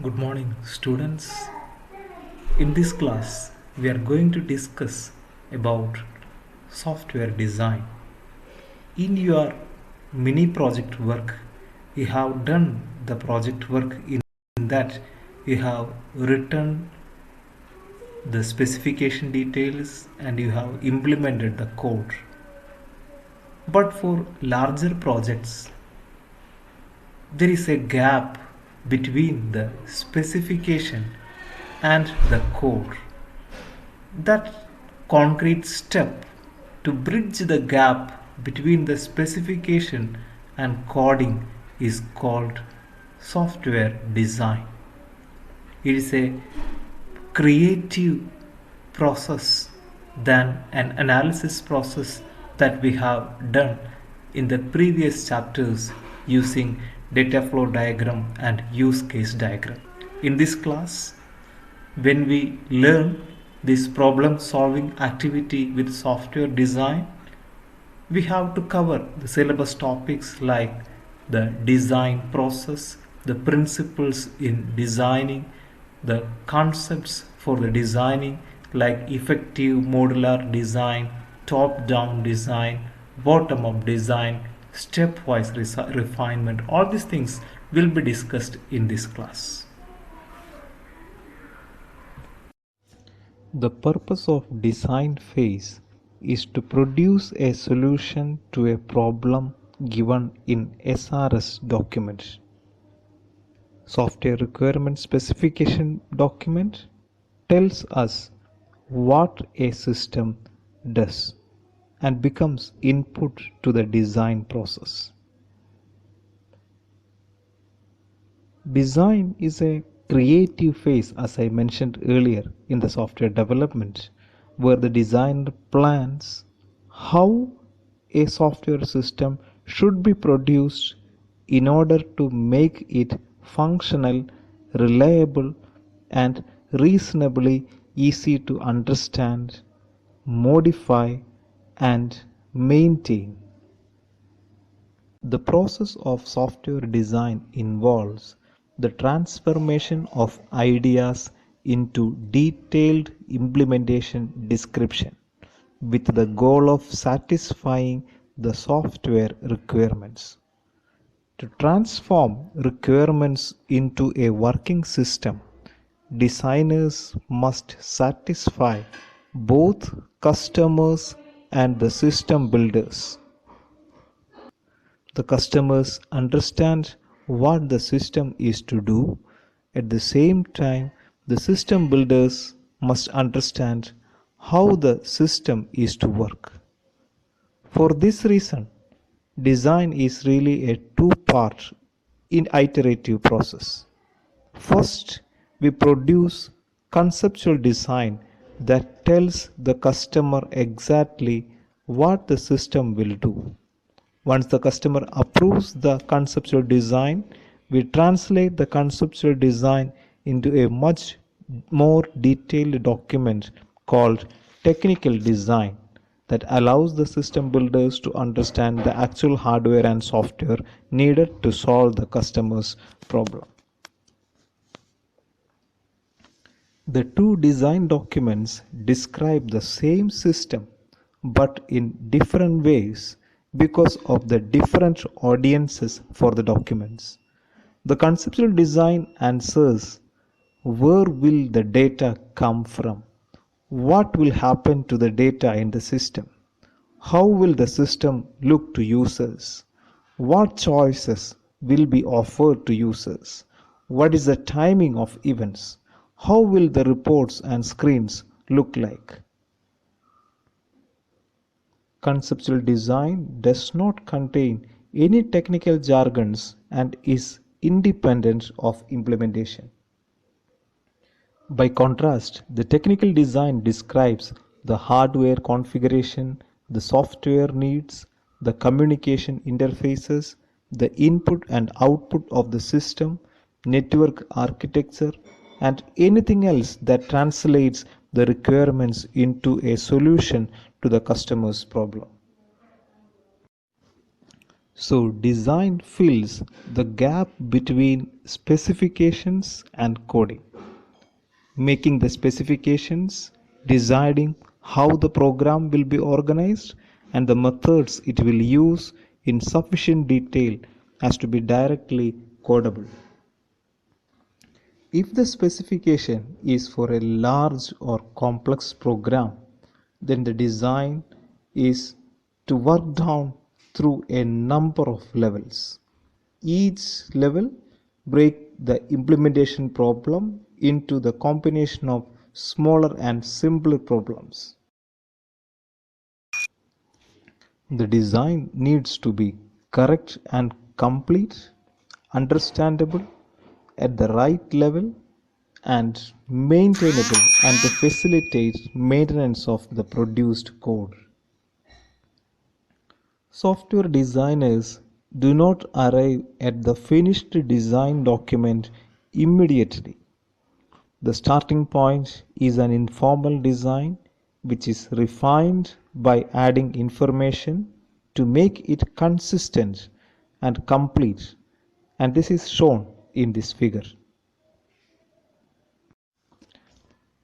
Good morning, students. In this class, we are going to discuss about software design. In your mini project work, you have done the project work in that you have written the specification details and you have implemented the code. But for larger projects, there is a gap between the specification and the code. That concrete step to bridge the gap between the specification and coding is called software design. It is a creative process than an analysis process that we have done in the previous chapters using data flow diagram and use case diagram. In this class, when we learn this problem solving activity with software design, we have to cover the syllabus topics like the design process, the principles in designing, the concepts for the designing like effective modular design, top-down design, bottom-up design, stepwise refinement. All these things will be discussed in this class. The purpose of design phase is to produce a solution to a problem given in SRS document. Software requirement specification document tells us what a system does and becomes input to the design process. Design is a creative phase, as I mentioned earlier, in the software development, where the designer plans how a software system should be produced in order to make it functional, reliable, and reasonably easy to understand, modify, and maintain. The process of software design involves the transformation of ideas into detailed implementation description with the goal of satisfying the software requirements. To transform requirements into a working system, designers must satisfy both customers and the system builders. The customers understand what the system is to do. At the same time, the system builders must understand how the system is to work. For this reason, design is really a two-part iterative process. First, we produce conceptual design that tells the customer exactly what the system will do. Once the customer approves the conceptual design, we translate the conceptual design into a much more detailed document called technical design that allows the system builders to understand the actual hardware and software needed to solve the customer's problem. The two design documents describe the same system but in different ways because of the different audiences for the documents. The conceptual design answers where will the data come from? What will happen to the data in the system? How will the system look to users? What choices will be offered to users? What is the timing of events? How will the reports and screens look like? Conceptual design does not contain any technical jargons and is independent of implementation. By contrast, the technical design describes the hardware configuration, the software needs, the communication interfaces, the input and output of the system, network architecture, and anything else that translates the requirements into a solution to the customer's problem. So design fills the gap between specifications and coding, making the specifications, deciding how the program will be organized, and the methods it will use in sufficient detail as to be directly codable. If the specification is for a large or complex program, then the design is to work down through a number of levels. Each level break the implementation problem into the combination of smaller and simpler problems. The design needs to be correct and complete, understandable at the right level, and maintainable, and to facilitate maintenance of the produced code. Software designers do not arrive at the finished design document immediately. The starting point is an informal design which is refined by adding information to make it consistent and complete, and this is shown in this figure.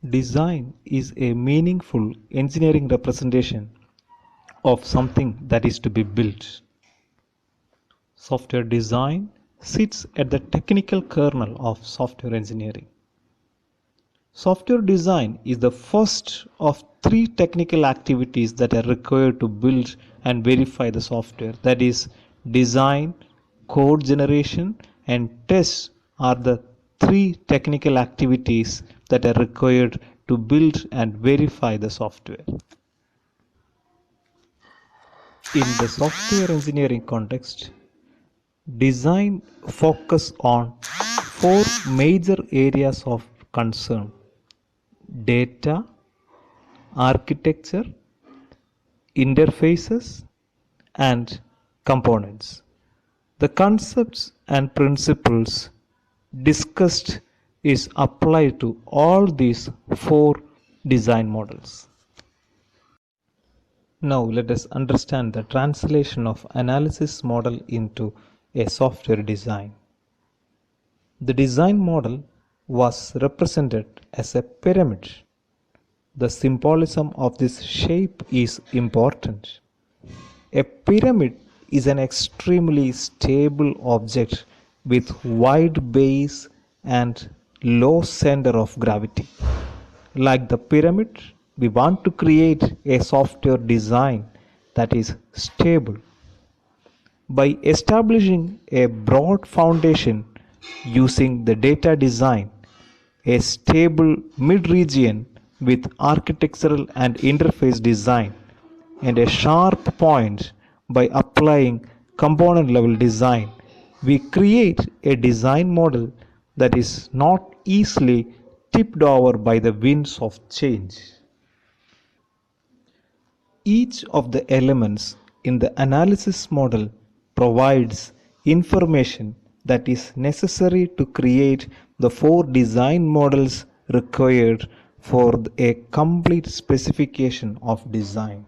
Design is a meaningful engineering representation of something that is to be built. Software design sits at the technical kernel of software engineering. Software design is the first of three technical activities that are required to build and verify the software. That is, design, code generation, and test are the three technical activities that are required to build and verify the software. In the software engineering context, design focus on four major areas of concern: data, architecture, interfaces, and components. The concepts and principles discussed is applied to all these four design models. Now let us understand the translation of analysis model into a software design. The design model was represented as a pyramid. The symbolism of this shape is important. A pyramid is an extremely stable object with wide base and low center of gravity. Like the pyramid, we want to create a software design that is stable. By establishing a broad foundation using the data design, a stable mid-region with architectural and interface design, and a sharp point by applying component level design, we create a design model that is not easily tipped over by the winds of change. Each of the elements in the analysis model provides information that is necessary to create the four design models required for a complete specification of design.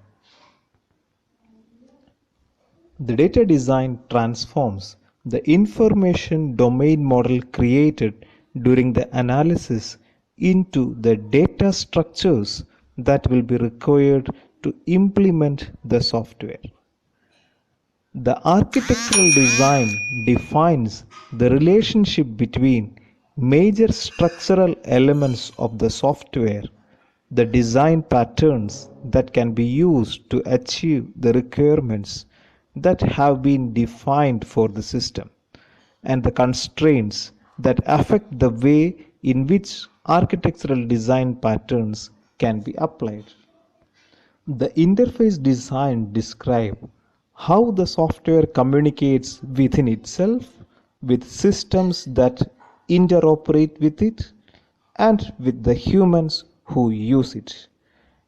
The data design transforms the information domain model created during the analysis into the data structures that will be required to implement the software. The architectural design defines the relationship between major structural elements of the software, the design patterns that can be used to achieve the requirements that have been defined for the system, and the constraints that affect the way in which architectural design patterns can be applied. The interface design describes how the software communicates within itself, with systems that interoperate with it, and with the humans who use it.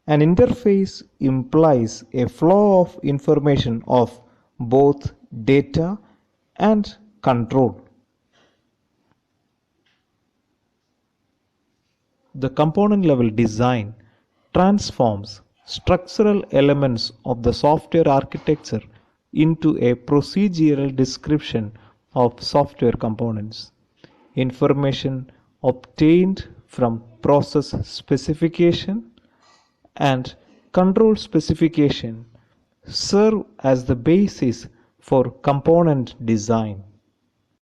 An interface implies a flow of information of both data and control. The component level design transforms structural elements of the software architecture into a procedural description of software components. Information obtained from process specification and control specification serve as the basis for component design.